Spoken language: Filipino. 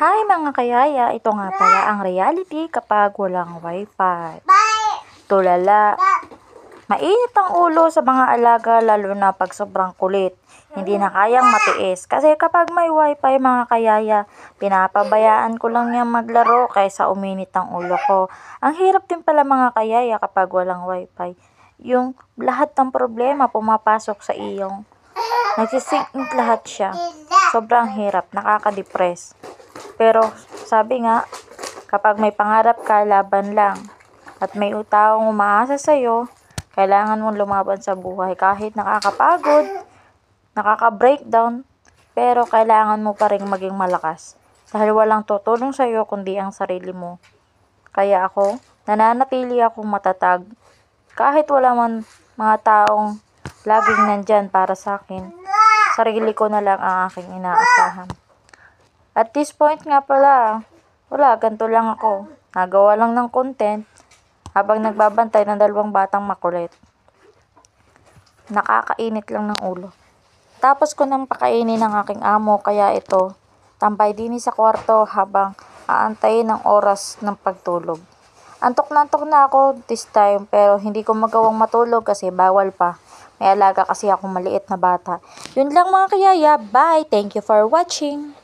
Hi mga kayaya, ito nga pala ang reality kapag walang wifi. Tulala, mainit ang ulo sa mga alaga lalo na pag sobrang kulit. Hindi na kayang matiis kasi kapag may wifi mga kayaya, pinapabayaan ko lang yan maglaro kaysa uminit ang ulo ko. Ang hirap din pala mga kayaya kapag walang wifi. Yung lahat ng problema pumapasok sa iyong. Nagsisync lahat siya. Sobrang hirap, nakaka-depress. Pero sabi nga, kapag may pangarap ka, laban lang. At may taong umaasa sa'yo, kailangan mong lumaban sa buhay kahit nakakapagod, nakaka-breakdown, pero kailangan mo pa rin maging malakas. Dahil walang tutulong sa'yo kundi ang sarili mo. Kaya ako, nananatili akong matatag. Kahit wala man mga taong laging nandyan para sa akin, sarili ko na lang ang aking inaasahan. At this point nga pala, wala, ganito lang ako. Nagawa lang ng content habang nagbabantay ng 2 batang makulit. Nakakainit lang ng ulo. Tapos ko nang pakainin ng aking amo, kaya ito, tambay din sa kwarto habang aantayin ng oras ng pagtulog. Antok na ako this time pero hindi ko magawang matulog kasi bawal pa. May alaga kasi ako maliit na bata. Yun lang mga kayaya. Bye! Thank you for watching!